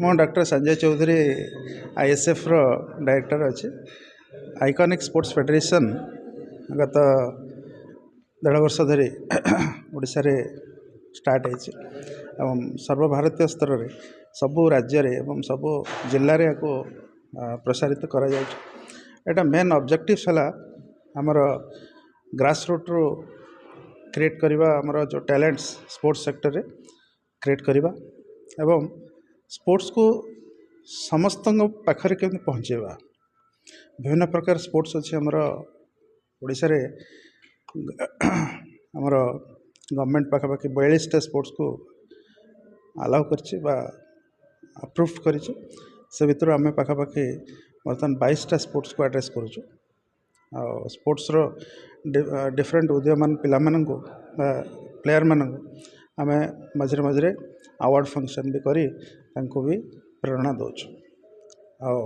ମୁଁ doctor Sanjay Choudhury ଆଇଏସ୍ଏଫ୍ର director ଅଛି। Iconic ସ୍ପୋର୍ट्स federation ଗତ 1.5 ବର୍ଷ ଧରି ଓଡ଼ିଶାରେ ଷ୍ଟାର୍ଟ ହେଇଛି ଏବଂ ସର୍ବଭାରତୀୟ ସ୍ତରରେ ସବୁ ରାଜ୍ୟରେ ଏବଂ ସବୁ ଜିଲ୍ଲାରେ ଏହାକୁ ପ୍ରସାରିତ କରାଯାଉଛି। ଏଇଟା ମେନ୍ ଅବଜେକ୍ଟିଭ୍ସ ହେଲା ଆମର ଗ୍ରାସ୍ ରୁଟ୍ରୁ କ୍ରିଏଟ୍ କରିବା, ଆମର ଯେଉଁ ଟ୍ୟାଲେଣ୍ଟସ୍ ସ୍ପୋର୍ଟ୍ସ ସେକ୍ଟରରେ କ୍ରିଏଟ୍ କରିବା ଏବଂ ସ୍ପୋର୍ଟ୍ସକୁ ସମସ୍ତଙ୍କ ପାଖରେ କେମିତି ପହଞ୍ଚାଇବା। ବିଭିନ୍ନ ପ୍ରକାର ସ୍ପୋର୍ଟ୍ସ ଅଛି ଆମର ଓଡ଼ିଶାରେ। ଆମର ଗଭର୍ଣ୍ଣମେଣ୍ଟ ପାଖାପାଖି 42ଟା ସ୍ପୋର୍ଟ୍ସକୁ ଆଲାଉ କରିଛି ବା ଆପ୍ରୁଭ୍ କରିଛି। ସେ ଭିତରୁ ଆମେ ପାଖାପାଖି ବର୍ତ୍ତମାନ 22ଟା ସ୍ପୋର୍ଟ୍ସକୁ ଆଡ୍ରେସ୍ କରୁଛୁ। ଆଉ ସ୍ପୋର୍ଟ୍ସର ଡିଫରେଣ୍ଟ ଉଦୀୟମାନ ପିଲାମାନଙ୍କୁ ବା ପ୍ଲେୟାରମାନଙ୍କୁ ଆମେ ମଝିରେ ମଝିରେ ଆୱାର୍ଡ଼ ଫଙ୍କସନ୍ ବି କରି ତାଙ୍କୁ ବି ପ୍ରେରଣା ଦେଉଛୁ। ଆଉ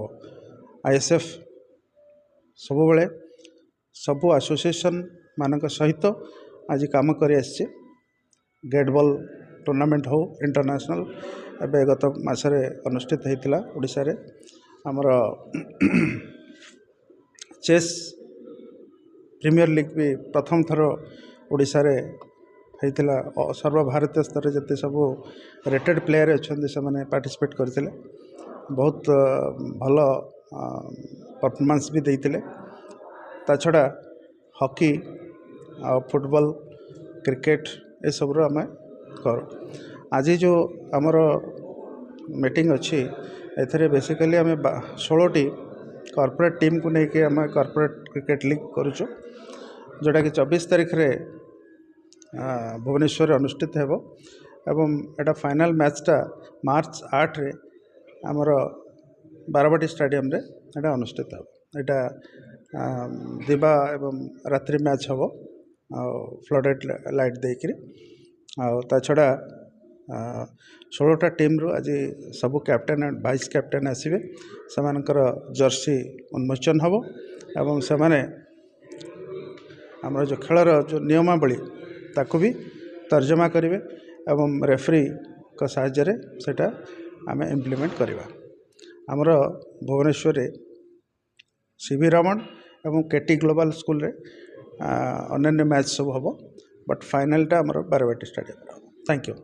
ଆଇଏସ୍ଏଫ୍ ସବୁବେଳେ ସବୁ ଆସୋସିଏସନ୍ ମାନଙ୍କ ସହିତ ଆଜି କାମ କରି ଆସିছে। ଗେଟ୍ ବଲ୍ ଟୁର୍ଣ୍ଣାମେଣ୍ଟ ହେଉ ଇଣ୍ଟରନ୍ୟାସନାଲ୍ ଏବେ ଗତ ମାସରେ ଅନୁଷ୍ଠିତ ହୋଇଥିଲା ଓଡ଼ିଶାରେ। ଆମର ଚେସ୍ ପ୍ରିମିୟର ଲିଗ୍ ବି ପ୍ରଥମ ଥର ଓଡ଼ିଶାରେ ହେଇଥିଲା। ସର୍ବଭାରତୀୟ ସ୍ତରରେ ଯେତେ ସବୁ ରେଟେଡ୍ ପ୍ଲେୟାର ଅଛନ୍ତି ସେମାନେ ପାର୍ଟିସିପେଟ୍ କରିଥିଲେ। ବହୁତ ଭଲ ପରଫର୍ମାନ୍ସ ବି ଦେଇଥିଲେ। ତା ଛଡ଼ା ହକି ଆଉ ଫୁଟବଲ୍, କ୍ରିକେଟ୍ ଏସବୁର ଆମେ କରୁ। ଆଜି ଯେଉଁ ଆମର ମିଟିଂ ଅଛି ଏଥିରେ ବେସିକାଲି ଆମେ 16ଟି କର୍ପୋରେଟ୍ ଟିମ୍କୁ ନେଇକି ଆମେ କର୍ପୋରେଟ୍ କ୍ରିକେଟ୍ ଲିଗ୍ କରୁଛୁ, ଯେଉଁଟାକି 24 ତାରିଖରେ ଭୁବନେଶ୍ୱରରେ ଅନୁଷ୍ଠିତ ହେବ ଏବଂ ଏଇଟା ଫାଇନାଲ୍ ମ୍ୟାଚ୍ଟା ମାର୍ଚ୍ଚ 8ରେ ଆମର ବାରବାଟୀ ଷ୍ଟାଡ଼ିୟମରେ ଏଇଟା ଅନୁଷ୍ଠିତ ହେବ। ଏଇଟା ଦିବା ଏବଂ ରାତ୍ରି ମ୍ୟାଚ୍ ହେବ ଆଉ ଫ୍ଲଡେଡ୍ ଲାଇଟ୍ ଦେଇକରି। ଆଉ ତା ଛଡ଼ା 16ଟା ଟିମ୍ରୁ ଆଜି ସବୁ କ୍ୟାପ୍ଟେନ୍ ଆଣ୍ଡ ଭାଇସ୍ କ୍ୟାପ୍ଟେନ୍ ଆସିବେ। ସେମାନଙ୍କର ଜର୍ସି ଉନ୍ମୋଚନ ହେବ ଏବଂ ସେମାନେ ଆମର ଯେଉଁ ଖେଳର ଯେଉଁ ନିୟମାବଳୀ ତାକୁ ବି ତର୍ଜମା କରିବେ ଏବଂ ରେଫରିଙ୍କ ସାହାଯ୍ୟରେ ସେଇଟା ଆମେ ଇମ୍ପ୍ଲିମେଣ୍ଟ କରିବା। ଆମର ଭୁବନେଶ୍ୱରରେ ସିଭି ରମଣ ଏବଂ କେଟି ଗ୍ଲୋବାଲ୍ ସ୍କୁଲରେ ଅନ୍ୟାନ୍ୟ ମ୍ୟାଚ୍ ସବୁ ହେବ, ବଟ୍ ଫାଇନାଲ୍ଟା ଆମର ବାରବାଟୀ ଷ୍ଟାଡ଼ିୟମରେ ହେବ। Thank you.